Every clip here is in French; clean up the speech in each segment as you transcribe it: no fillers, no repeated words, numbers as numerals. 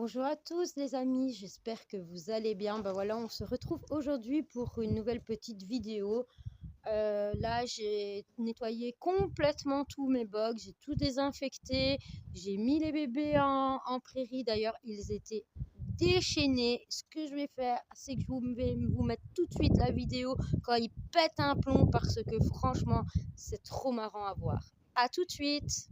Bonjour à tous les amis, j'espère que vous allez bien. Ben voilà, on se retrouve aujourd'hui pour une nouvelle petite vidéo. Là, j'ai nettoyé complètement tous mes box, j'ai tout désinfecté, j'ai mis les bébés en prairie. D'ailleurs, ils étaient déchaînés. Ce que je vais faire, c'est que je vais vous mettre tout de suite la vidéo quand ils pètent un plomb parce que franchement, c'est trop marrant à voir. À tout de suite!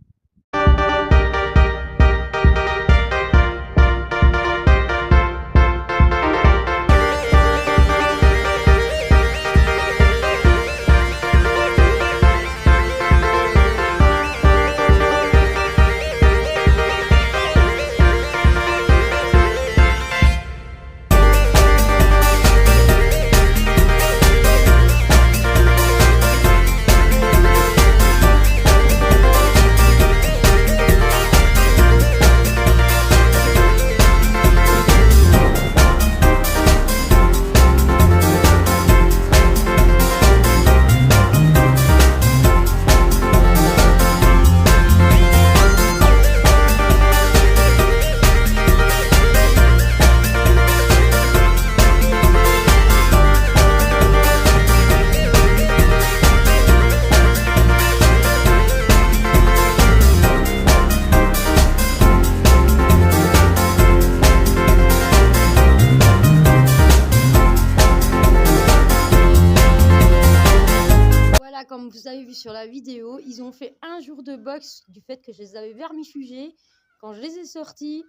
Comme vous avez vu sur la vidéo, ils ont fait un jour de boxe du fait que je les avais vermifugés. Quand je les ai sortis,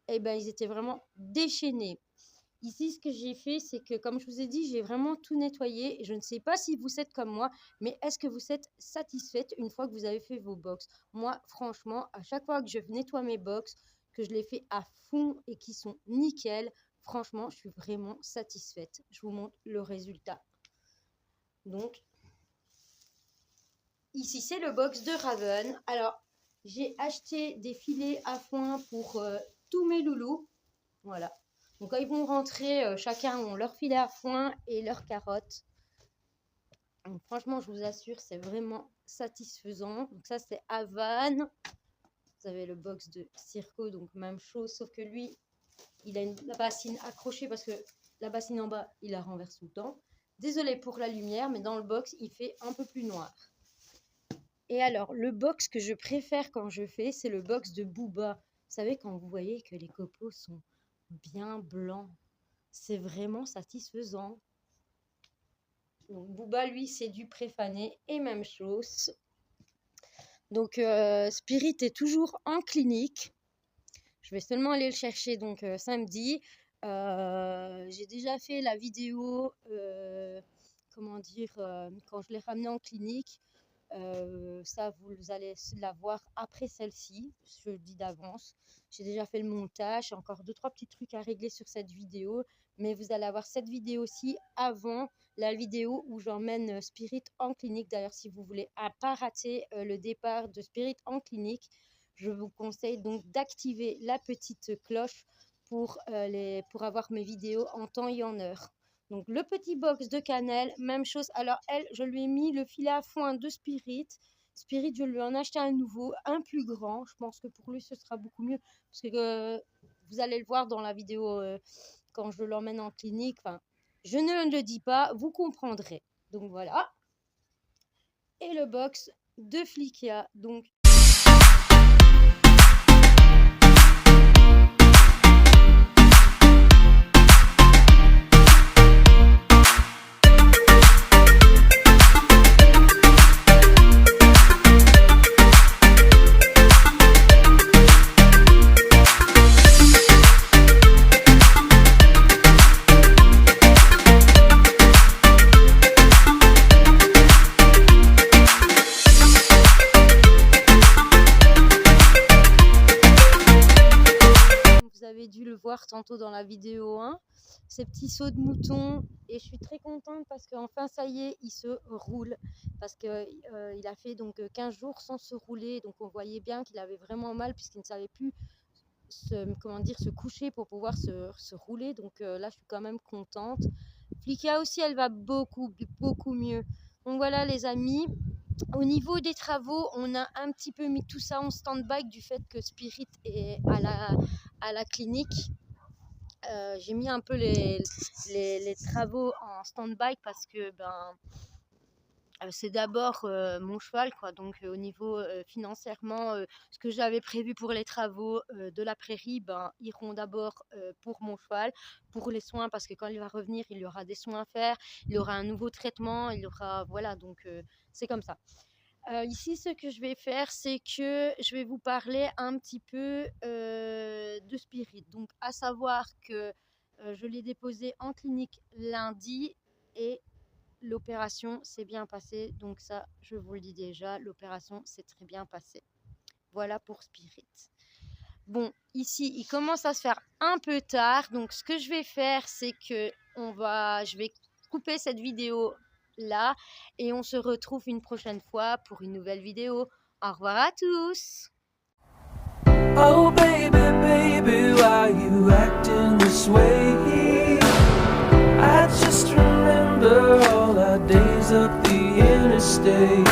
eh ben, ils étaient vraiment déchaînés. Ici, ce que j'ai fait, c'est que, comme je vous ai dit, j'ai vraiment tout nettoyé. Je ne sais pas si vous êtes comme moi, mais est-ce que vous êtes satisfaite une fois que vous avez fait vos box? Moi, franchement, à chaque fois que je nettoie mes box, que je les fais à fond et qui sont nickel, franchement, je suis vraiment satisfaite. Je vous montre le résultat. Donc, ici, c'est le box de Raven. Alors, j'ai acheté des filets à foin pour tous mes loulous. Voilà. Donc, quand ils vont rentrer, chacun ont leur filet à foin et leurs carottes. Donc, franchement, je vous assure, c'est vraiment satisfaisant. Donc, ça, c'est Havan. Vous avez le box de Circo, donc même chose, sauf que lui, il a la bassine accrochée parce que la bassine en bas, il la renverse tout le temps. Désolée pour la lumière, mais dans le box, il fait un peu plus noir. Et alors, le box que je préfère quand je fais, c'est le box de Booba. Vous savez, quand vous voyez que les copeaux sont bien blancs, c'est vraiment satisfaisant. Donc, Booba, lui, c'est du préfané et même chose. Donc, Spirit est toujours en clinique. Je vais seulement aller le chercher donc samedi. J'ai déjà fait la vidéo, comment dire, quand je l'ai ramené en clinique. Ça, vous allez la voir après celle-ci, je le dis d'avance. J'ai déjà fait le montage, encore 2-3 petits trucs à régler sur cette vidéo, mais vous allez avoir cette vidéo-ci avant la vidéo où j'emmène Spirit en clinique. D'ailleurs, si vous voulez pas rater le départ de Spirit en clinique, je vous conseille donc d'activer la petite cloche pour avoir mes vidéos en temps et en heure. Donc, le petit box de cannelle, même chose. Alors, elle, je lui ai mis le filet à foin de Spirit. Spirit, je lui en ai acheté un nouveau, un plus grand. Je pense que pour lui, ce sera beaucoup mieux. Parce que vous allez le voir dans la vidéo quand je l'emmène en clinique. Enfin, je ne le dis pas, vous comprendrez. Donc, voilà. Et le box de Flikia. Donc, dû le voir tantôt dans la vidéo 1, ces petits sauts de mouton, et je suis très contente parce qu'enfin ça y est, il se roule parce que il a fait donc 15 jours sans se rouler, donc on voyait bien qu'il avait vraiment mal puisqu'il ne savait plus se coucher pour pouvoir se rouler. Donc là je suis quand même contente. Flikia aussi, elle va beaucoup mieux. Donc voilà les amis, au niveau des travaux, on a un petit peu mis tout ça en stand-by du fait que Spirit est à la clinique. j'ai mis un peu les travaux en stand-by parce que c'est d'abord mon cheval, quoi. Donc au niveau financièrement, ce que j'avais prévu pour les travaux de la prairie, iront d'abord pour mon cheval, pour les soins, parce que quand il va revenir, il y aura des soins à faire, il y aura un nouveau traitement, il y aura, voilà, donc c'est comme ça. Ici, ce que je vais faire, c'est que je vais vous parler un petit peu de Spirit. Donc, à savoir que je l'ai déposé en clinique lundi et l'opération s'est bien passée. Donc ça, je vous le dis déjà, l'opération s'est très bien passée. Voilà pour Spirit. Bon, ici, il commence à se faire un peu tard. Donc, ce que je vais faire, c'est que je vais couper cette vidéo là et on se retrouve une prochaine fois pour une nouvelle vidéo. Au revoir à tous. Oh baby, baby, why you acting this way? I just remember all our days up the interstate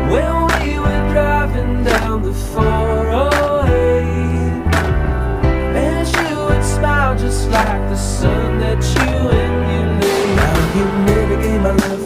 when we were driving down the 408, and you would smile just like the sun that you emulate. Now you never gave my love